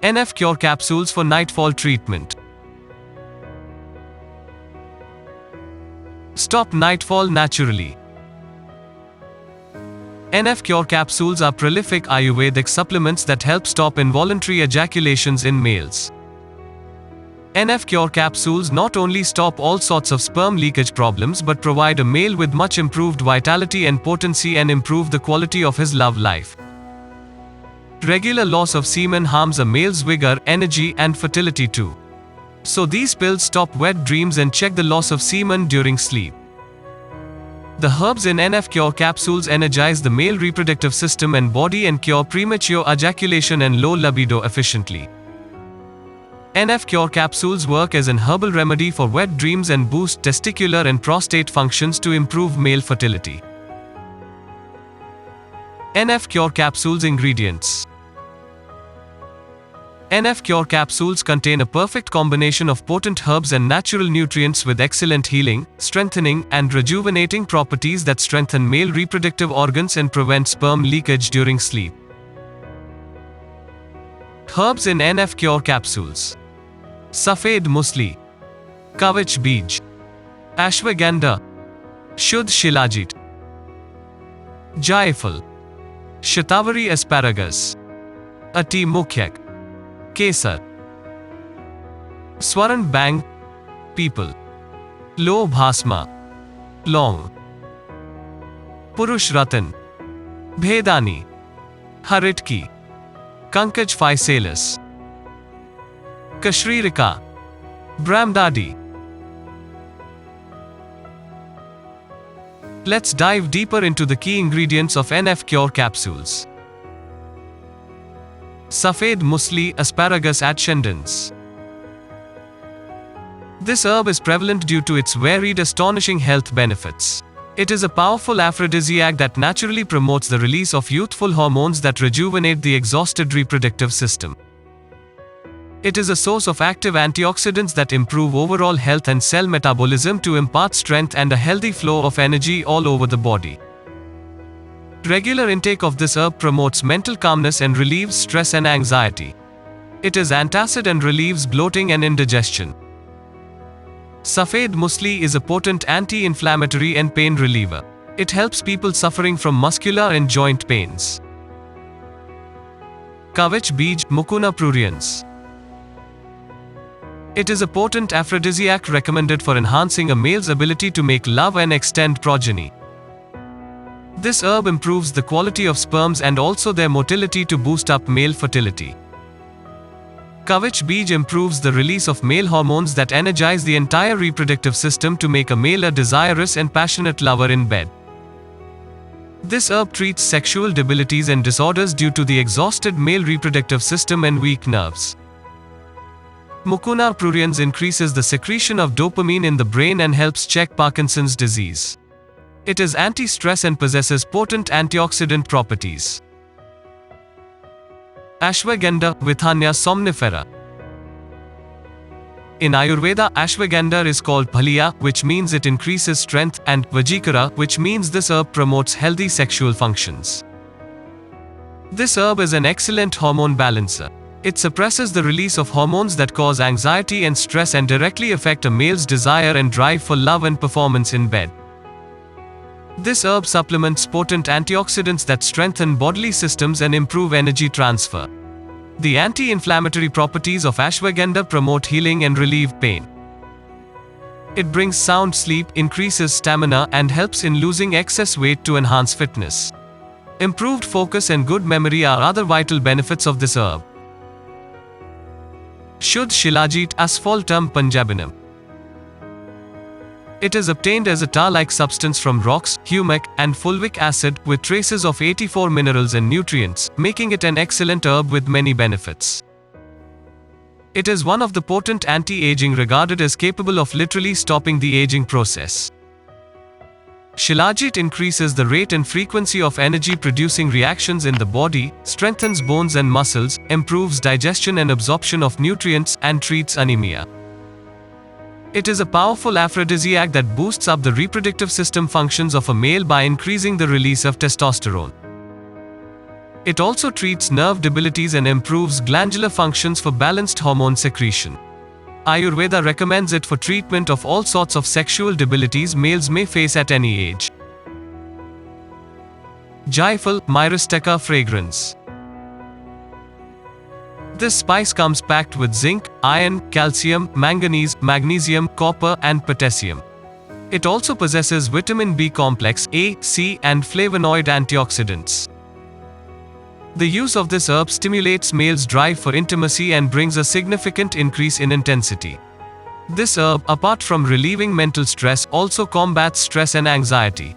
NF Cure capsules for nightfall treatment. Stop nightfall naturally. NF Cure capsules are prolific Ayurvedic supplements that help stop involuntary ejaculations in males. NF Cure capsules not only stop all sorts of sperm leakage problems but provide a male with much improved vitality and potency and improve the quality of his love life. Regular loss of semen harms a male's vigor, energy, and fertility too. So these pills stop wet dreams and check the loss of semen during sleep. The herbs in NF Cure capsules energize the male reproductive system and body and cure premature ejaculation and low libido efficiently. NF Cure capsules work as an herbal remedy for wet dreams and boost testicular and prostate functions to improve male fertility. NF Cure capsules ingredients. NF Cure capsules contain a perfect combination of potent herbs and natural nutrients with excellent healing, strengthening, and rejuvenating properties that strengthen male reproductive organs and prevent sperm leakage during sleep. Herbs in NF Cure capsules. Safed Musli, Kavach Bij, Ashwagandha, Shuddh Shilajit, Jaifal, Shatavari asparagus, Ati Mukhyak, Kesar, Swaran Bang, People, Lo Bhasma, Long, Purush Ratan, Bhedani, Haritki, Kankaj Physalis, Kashririka, Brahmdadi. Let's dive deeper into the key ingredients of NF Cure capsules. Safed Musli Asparagus ascendens. This herb is prevalent due to its varied astonishing health benefits. It is a powerful aphrodisiac that naturally promotes the release of youthful hormones that rejuvenate the exhausted reproductive system. It is a source of active antioxidants that improve overall health and cell metabolism to impart strength and a healthy flow of energy all over the body. Regular intake of this herb promotes mental calmness and relieves stress and anxiety. It is antacid and relieves bloating and indigestion. Safed Musli is a potent anti-inflammatory and pain reliever. It helps people suffering from muscular and joint pains. Kavach Bij Mucuna pruriens. It is a potent aphrodisiac recommended for enhancing a male's ability to make love and extend progeny. This herb improves the quality of sperms and also their motility to boost up male fertility. Kavach Bij improves the release of male hormones that energize the entire reproductive system to make a male a desirous and passionate lover in bed. This herb treats sexual debilities and disorders due to the exhausted male reproductive system and weak nerves. Mucuna pruriens increases the secretion of dopamine in the brain and helps check Parkinson's disease. It is anti-stress and possesses potent antioxidant properties. Ashwagandha Withania somnifera. In Ayurveda, ashwagandha is called bhaliya, which means it increases strength, and vajikara, which means this herb promotes healthy sexual functions. This herb is an excellent hormone balancer. It suppresses the release of hormones that cause anxiety and stress and directly affect a male's desire and drive for love and performance in bed. This herb supplements potent antioxidants that strengthen bodily systems and improve energy transfer. The anti-inflammatory properties of ashwagandha promote healing and relieve pain. It brings sound sleep, increases stamina, and helps in losing excess weight to enhance fitness. Improved focus and good memory are other vital benefits of this herb. Shuddh Shilajit Asphaltum Punjabinum. It is obtained as a tar-like substance from rocks, humic, and fulvic acid, with traces of 84 minerals and nutrients, making it an excellent herb with many benefits. It is one of the potent anti-aging regarded as capable of literally stopping the aging process. Shilajit increases the rate and frequency of energy-producing reactions in the body, strengthens bones and muscles, improves digestion and absorption of nutrients, and treats anemia. It is a powerful aphrodisiac that boosts up the reproductive system functions of a male by increasing the release of testosterone. It also treats nerve debilities and improves glandular functions for balanced hormone secretion. Ayurveda recommends it for treatment of all sorts of sexual debilities males may face at any age. Jaifal Myristica fragrance. This spice comes packed with zinc, iron, calcium, manganese, magnesium, copper, and potassium. It also possesses vitamin B complex, A, C, and flavonoid antioxidants. The use of this herb stimulates males' drive for intimacy and brings a significant increase in intensity. This herb, apart from relieving mental stress, also combats stress and anxiety.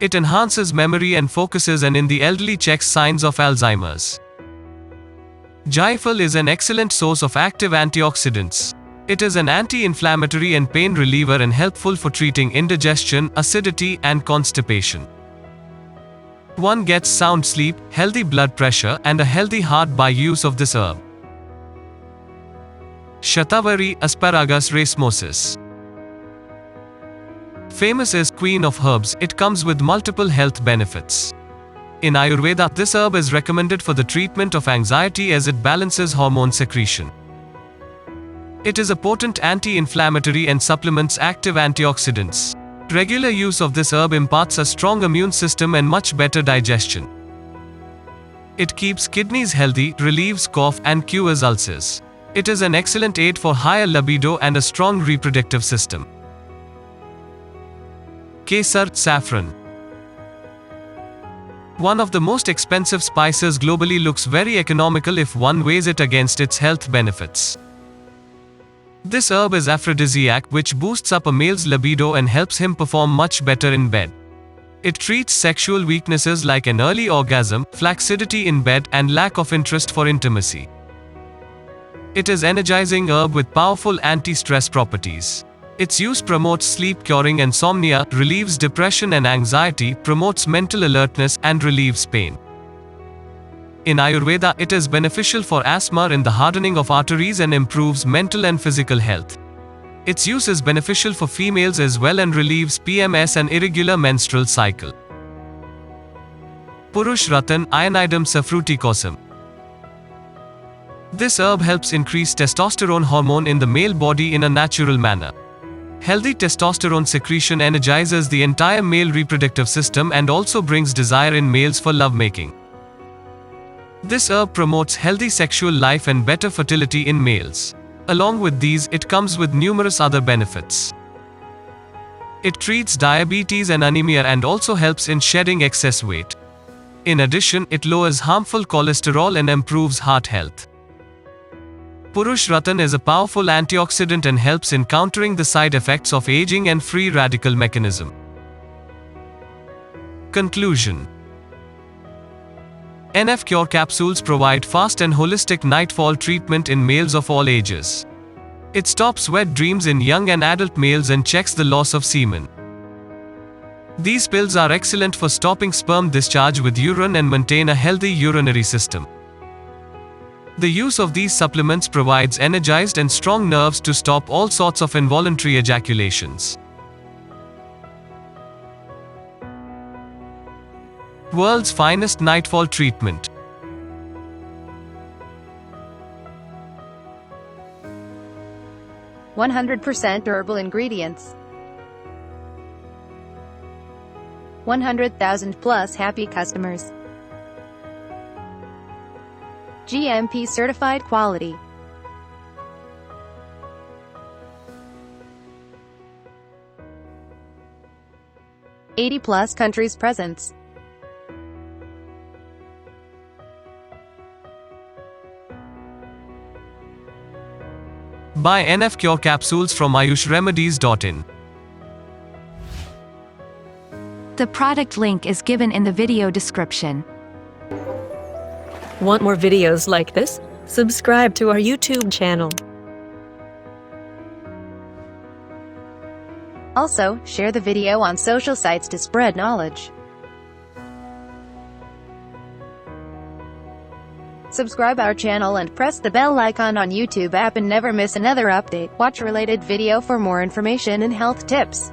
It enhances memory and focuses, and in the elderly checks signs of Alzheimer's. Jaifal is an excellent source of active antioxidants. It is an anti-inflammatory and pain reliever and helpful for treating indigestion, acidity, and constipation. One gets sound sleep, healthy blood pressure, and a healthy heart by use of this herb. Shatavari Asparagus racemosus. Famous as Queen of Herbs, it comes with multiple health benefits. In Ayurveda, this herb is recommended for the treatment of anxiety as it balances hormone secretion. It is a potent anti-inflammatory and supplements active antioxidants. Regular use of this herb imparts a strong immune system and much better digestion. It keeps kidneys healthy, relieves cough, and cures ulcers. It is an excellent aid for higher libido and a strong reproductive system. Kesar saffron. One of the most expensive spices globally, looks very economical if one weighs it against its health benefits. This herb is aphrodisiac, which boosts up a male's libido and helps him perform much better in bed. It treats sexual weaknesses like an early orgasm, flaccidity in bed, and lack of interest for intimacy. It is energizing herb with powerful anti-stress properties. Its use promotes sleep, curing insomnia, relieves depression and anxiety, promotes mental alertness, and relieves pain. In Ayurveda, it is beneficial for asthma in the hardening of arteries and improves mental and physical health. Its use is beneficial for females as well and relieves PMS and irregular menstrual cycle. Purush Ratan Ionidum saffruticosum. This herb helps increase testosterone hormone in the male body in a natural manner. Healthy testosterone secretion energizes the entire male reproductive system and also brings desire in males for lovemaking. This herb promotes healthy sexual life and better fertility in males. Along with these, it comes with numerous other benefits. It treats diabetes and anemia and also helps in shedding excess weight. In addition, it lowers harmful cholesterol and improves heart health. Purush Ratan is a powerful antioxidant and helps in countering the side effects of aging and free radical mechanism. Conclusion. NF Cure capsules provide fast and holistic nightfall treatment in males of all ages. It stops wet dreams in young and adult males and checks the loss of semen. These pills are excellent for stopping sperm discharge with urine and maintain a healthy urinary system. The use of these supplements provides energized and strong nerves to stop all sorts of involuntary ejaculations. World's finest nightfall treatment. %100% herbal ingredients. 100,000 plus happy customers. GMP certified quality. +80 countries presence. Buy NF Cure capsules from ayushremedies.in. The product link is given in the video description. Want more videos like this? Subscribe to our YouTube channel. Also, share the video on social sites to spread knowledge. Subscribe our channel and press the bell icon on YouTube app and never miss another update. Watch related video for more information and health tips.